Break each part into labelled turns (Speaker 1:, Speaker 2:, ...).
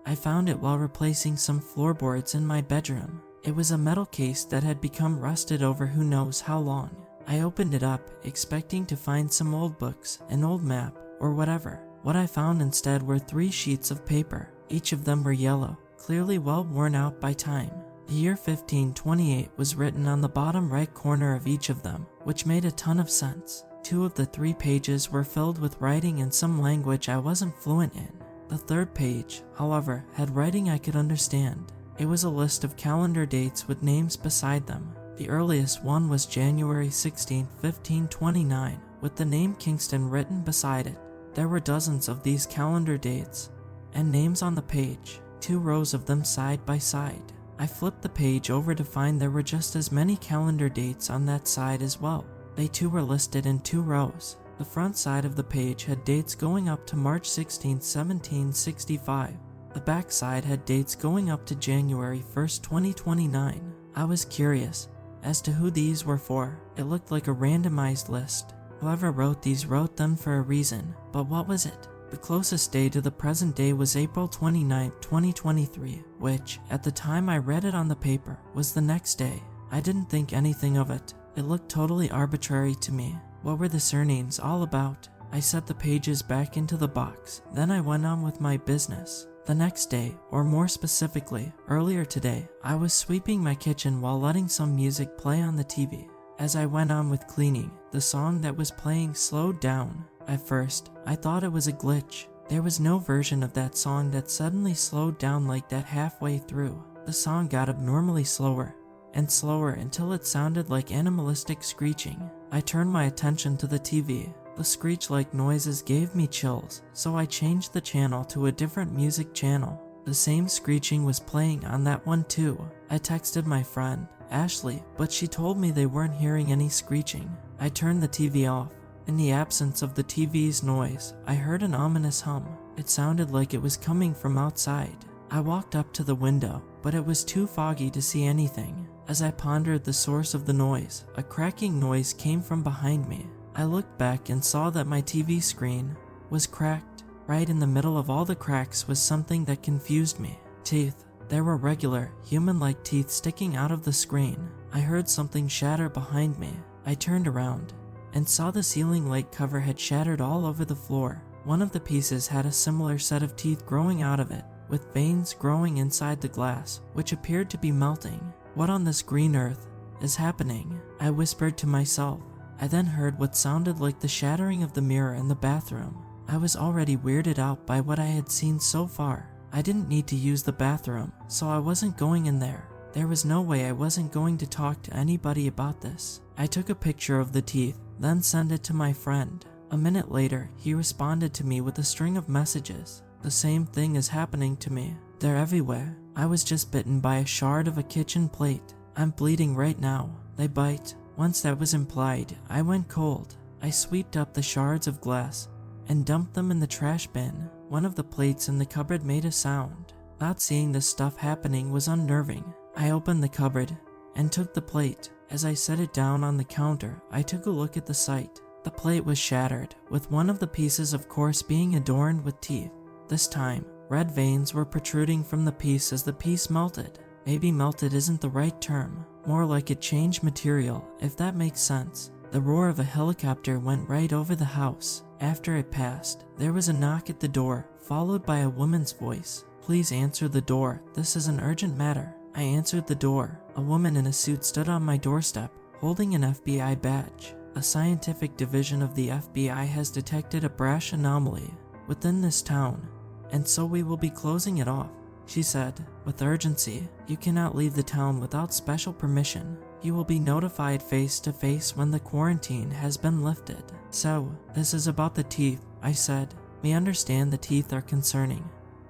Speaker 1: I found it while replacing some floorboards in my bedroom. It was a metal case that had become rusted over who knows how long. I opened it up, expecting to find some old books, an old map, or whatever. What I found instead were 3 sheets of paper. Each of them were yellow, clearly well worn out by time. The year 1528 was written on the bottom right corner of each of them, which made a ton of sense. 2 of the 3 pages were filled with writing in some language I wasn't fluent in. The 3rd page, however, had writing I could understand. It was a list of calendar dates with names beside them. The earliest one was January 16, 1529, with the name Kingston written beside it. There were dozens of these calendar dates and names on the page, 2 rows of them side by side. I flipped the page over to find there were just as many calendar dates on that side as well. They too were listed in 2 rows. The front side of the page had dates going up to March 16, 1765. The back side had dates going up to January 1, 2029. I was curious as to who these were for. It looked like a randomized list. Whoever wrote these wrote them for a reason, but what was it? The closest day to the present day was April 29, 2023, which, at the time I read it on the paper, was the next day. I didn't think anything of it. It looked totally arbitrary to me. What were the surnames all about? I set the pages back into the box. Then I went on with my business. The next day, or more specifically, earlier today, I was sweeping my kitchen while letting some music play on the TV. As I went on with cleaning, the song that was playing slowed down. At first, I thought it was a glitch. There was no version of that song that suddenly slowed down like that halfway through. The song got abnormally slower and slower until it sounded like animalistic screeching. I turned my attention to the TV. The screech-like noises gave me chills, so I changed the channel to a different music channel. The same screeching was playing on that one too. I texted my friend, Ashley, but she told me they weren't hearing any screeching. I turned the TV off. In the absence of the TV's noise, I heard an ominous hum. It sounded like it was coming from outside. I walked up to the window, but it was too foggy to see anything. As I pondered the source of the noise, a cracking noise came from behind me. I looked back and saw that my TV screen was cracked. Right in the middle of all the cracks was something that confused me. Teeth. There were regular, human-like teeth sticking out of the screen. I heard something shatter behind me. I turned around and saw the ceiling light cover had shattered all over the floor. One of the pieces had a similar set of teeth growing out of it, with veins growing inside the glass, which appeared to be melting. What on this green earth is happening? I whispered to myself. I then heard what sounded like the shattering of the mirror in the bathroom. I was already weirded out by what I had seen so far. I didn't need to use the bathroom, so I wasn't going in there. There was no way I wasn't going to talk to anybody about this. I took a picture of the teeth, then sent it to my friend. A minute later, he responded to me with a string of messages. The same thing is happening to me. They're everywhere. I was just bitten by a shard of a kitchen plate. I'm bleeding right now. They bite. Once that was implied, I went cold. I swept up the shards of glass and dumped them in the trash bin. One of the plates in the cupboard made a sound. Not seeing this stuff happening was unnerving. I opened the cupboard and took the plate. As I set it down on the counter, I took a look at the site. The plate was shattered, with one of the pieces of course being adorned with teeth. This time, red veins were protruding from the piece as the piece melted. Maybe melted isn't the right term. More like it changed material, if that makes sense. The roar of a helicopter went right over the house. After it passed, there was a knock at the door, followed by a woman's voice. "Please answer the door. This is an urgent matter." I answered the door. A woman in a suit stood on my doorstep, holding an FBI badge. A scientific division of the FBI has detected a brash anomaly within this town, and so we will be closing it off. She said, with urgency, "You cannot leave the town without special permission. You will be notified face to face when the quarantine has been lifted." "So, this is about the teeth," I said. "We understand the teeth are concerning,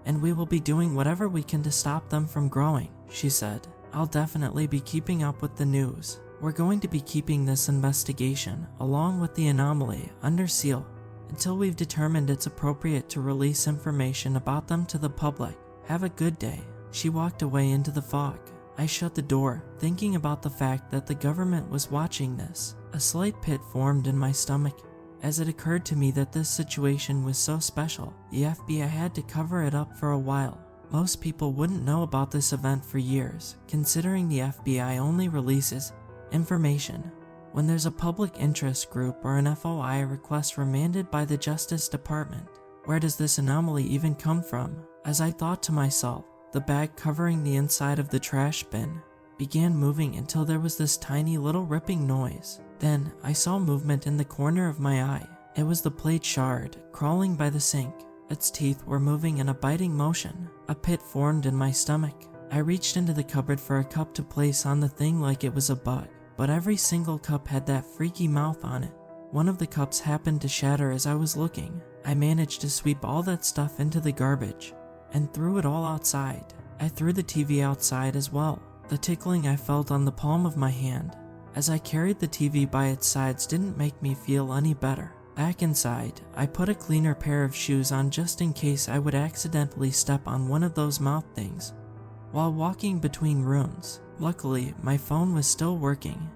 Speaker 1: and we will be doing whatever we can to stop them from growing," she said. "I'll definitely be keeping up with the news. We're going to be keeping this investigation, along with the anomaly, under seal, until we've determined it's appropriate to release information about them to the public. Have a good day." She walked away into the fog. I shut the door, thinking about the fact that the government was watching this. A slight pit formed in my stomach, as it occurred to me that this situation was so special, the FBI had to cover it up for a while. Most people wouldn't know about this event for years, considering the FBI only releases information when there's a public interest group or an FOI request remanded by the Justice Department. Where does this anomaly even come from? As I thought to myself, the bag covering the inside of the trash bin began moving until there was this tiny little ripping noise. Then I saw movement in the corner of my eye. It was the plate shard crawling by the sink. Its teeth were moving in a biting motion. A pit formed in my stomach. I reached into the cupboard for a cup to place on the thing like it was a bug, but every single cup had that freaky mouth on it. One of the cups happened to shatter as I was looking. I managed to sweep all that stuff into the garbage and threw it all outside. I threw the TV outside as well. The tickling I felt on the palm of my hand as I carried the TV by its sides didn't make me feel any better. Back inside, I put a cleaner pair of shoes on just in case I would accidentally step on one of those mouth things while walking between rooms. Luckily, my phone was still working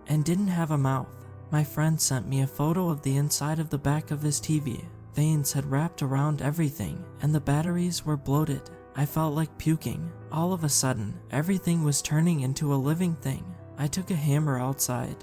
Speaker 1: and didn't have a mouth. My friend sent me a photo of the inside of the back of his TV. Veins had wrapped around everything and the batteries were bloated. I felt like puking. All of a sudden, everything was turning into a living thing. I took a hammer outside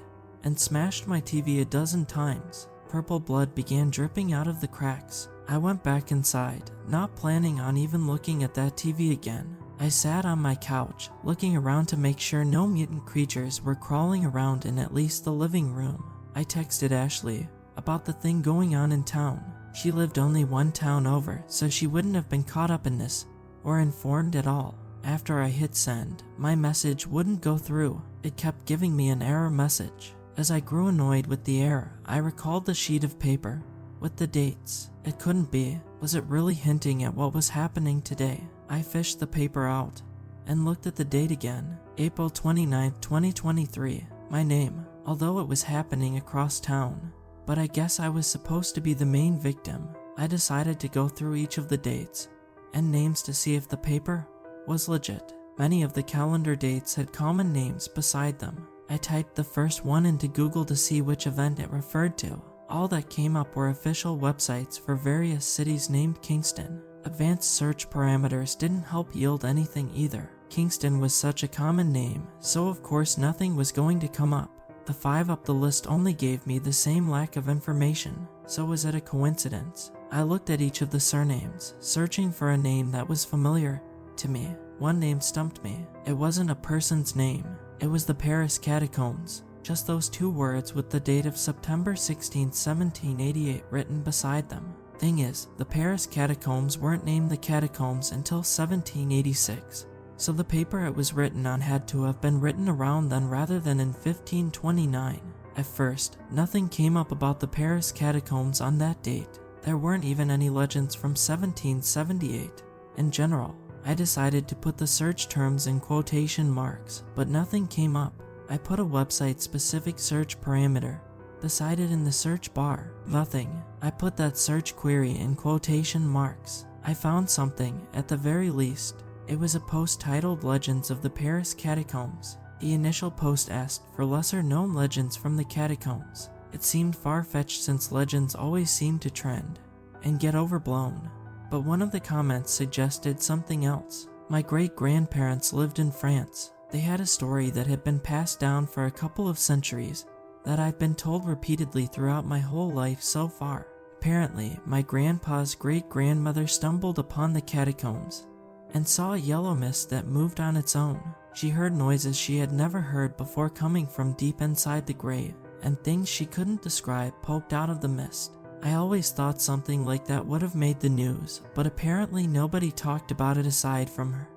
Speaker 1: and smashed my TV a dozen times. Purple blood began dripping out of the cracks. I went back inside, not planning on even looking at that TV again. I sat on my couch, looking around to make sure no mutant creatures were crawling around in at least the living room. I texted Ashley about the thing going on in town. She lived only one town over, so she wouldn't have been caught up in this or informed at all. After I hit send, my message wouldn't go through. It kept giving me an error message. As I grew annoyed with the error, I recalled the sheet of paper with the dates. It couldn't be. Was it really hinting at what was happening today? I fished the paper out and looked at the date again. April 29th, 2023. My name, although it was happening across town. But I guess I was supposed to be the main victim. I decided to go through each of the dates and names to see if the paper was legit. Many of the calendar dates had common names beside them. I typed the first one into Google to see which event it referred to. All that came up were official websites for various cities named Kingston. Advanced search parameters didn't help yield anything either. Kingston was such a common name, so of course nothing was going to come up. The 5 up the list only gave me the same lack of information, so was it a coincidence? I looked at each of the surnames, searching for a name that was familiar to me. One name stumped me. It wasn't a person's name. It was the Paris Catacombs. Just those 2 words with the date of September 16, 1788 written beside them. Thing is, the Paris Catacombs weren't named the Catacombs until 1786, so the paper it was written on had to have been written around then rather than in 1529. At first, nothing came up about the Paris Catacombs on that date. There weren't even any legends from 1778. In general, I decided to put the search terms in quotation marks, but nothing came up. I put a website-specific search parameter beside it in the search bar. Nothing. I put that search query in quotation marks. I found something, at the very least. It was a post titled Legends of the Paris Catacombs. The initial post asked for lesser-known legends from the catacombs. It seemed far-fetched since legends always seem to trend and get overblown. But one of the comments suggested something else. My great-grandparents lived in France. They had a story that had been passed down for a couple of centuries that I've been told repeatedly throughout my whole life so far. Apparently, my grandpa's great-grandmother stumbled upon the catacombs and saw a yellow mist that moved on its own. She heard noises she had never heard before coming from deep inside the grave, and things she couldn't describe poked out of the mist. I always thought something like that would have made the news, but apparently nobody talked about it aside from her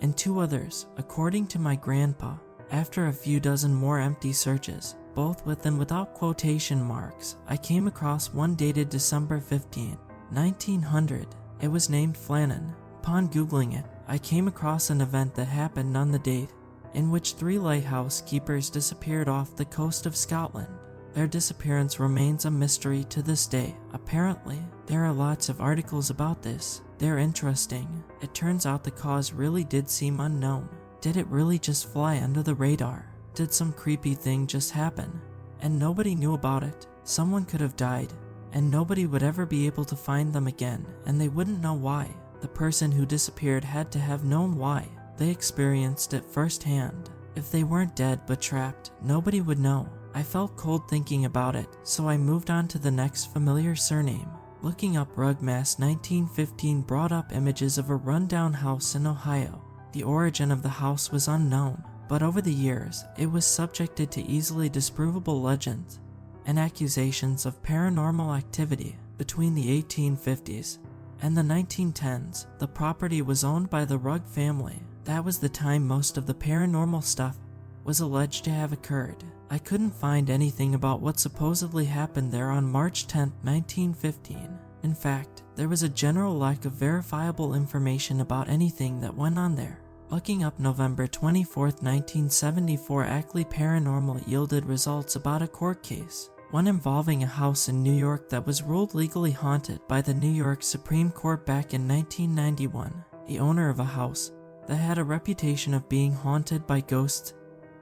Speaker 1: and 2 others, according to my grandpa. After a few dozen more empty searches, both with and without quotation marks, I came across one dated December 15, 1900. It was named Flannan. Upon Googling it, I came across an event that happened on the date in which 3 lighthouse keepers disappeared off the coast of Scotland. Their disappearance remains a mystery to this day. Apparently, there are lots of articles about this. They're interesting. It turns out the cause really did seem unknown. Did it really just fly under the radar? Did some creepy thing just happen and nobody knew about it? Someone could have died and nobody would ever be able to find them again, and they wouldn't know why. The person who disappeared had to have known why. They experienced it firsthand. If they weren't dead but trapped, nobody would know. I felt cold thinking about it, so I moved on to the next familiar surname. Looking up Rugmass 1915 brought up images of a rundown house in Ohio. The origin of the house was unknown, but over the years, it was subjected to easily disprovable legends and accusations of paranormal activity. Between the 1850s and the 1910s, the property was owned by the Rugg family. That was the time most of the paranormal stuff was alleged to have occurred. I couldn't find anything about what supposedly happened there on March 10, 1915. In fact, there was a general lack of verifiable information about anything that went on there. Looking up November 24, 1974 Ackley Paranormal yielded results about a court case, one involving a house in New York that was ruled legally haunted by the New York Supreme Court back in 1991. The owner of a house that had a reputation of being haunted by ghosts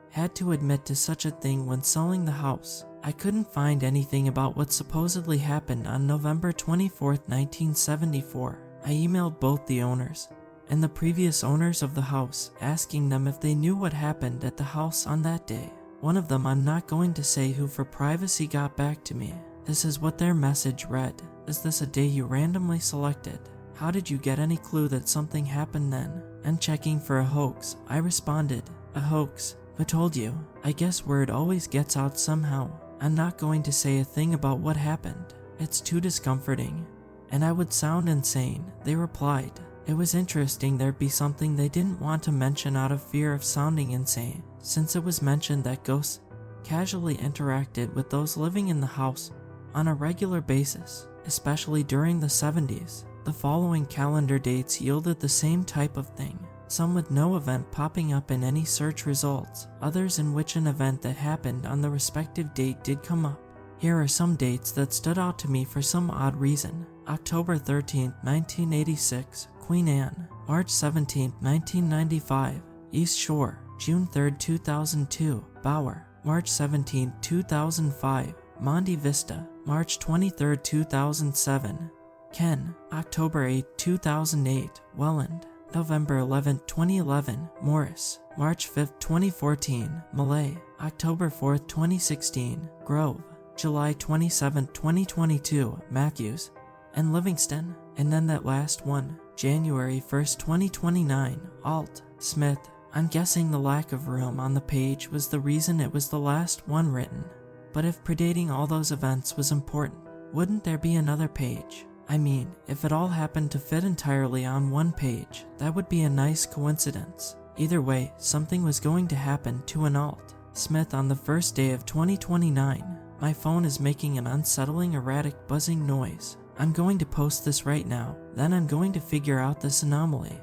Speaker 1: had to admit to such a thing when selling the house. I couldn't find anything about what supposedly happened on November 24, 1974. I emailed both the owners and the previous owners of the house, asking them if they knew what happened at the house on that day. One of them, I'm not going to say who for privacy, got back to me. This is what their message read. Is this a day you randomly selected? How did you get any clue that something happened then? And checking for a hoax, I responded, a hoax? Who told you? I guess word always gets out somehow. I'm not going to say a thing about what happened. It's too discomforting, and I would sound insane. They replied, it was interesting there'd be something they didn't want to mention out of fear of sounding insane, since it was mentioned that ghosts casually interacted with those living in the house on a regular basis, especially during the 70s. The following calendar dates yielded the same type of thing, some with no event popping up in any search results, others in which an event that happened on the respective date did come up. Here are some dates that stood out to me for some odd reason. October 13, 1986, Queen Anne. March 17, 1995, East Shore. June 3, 2002, Bauer. March 17, 2005, Monte Vista. March 23, 2007, Ken. October 8, 2008, Welland. November 11, 2011, Morris. March 5, 2014, Malay. October 4, 2016, Grove. July 27, 2022, Matthews and Livingston. And then that last one, January 1st, 2029, Alt, Smith. I'm guessing the lack of room on the page was the reason it was the last one written. But if predating all those events was important, wouldn't there be another page? I mean, if it all happened to fit entirely on one page, that would be a nice coincidence. Either way, something was going to happen to an Alt Smith on the first day of 2029. My phone is making an unsettling, erratic, buzzing noise. I'm going to post this right now, then I'm going to figure out this anomaly.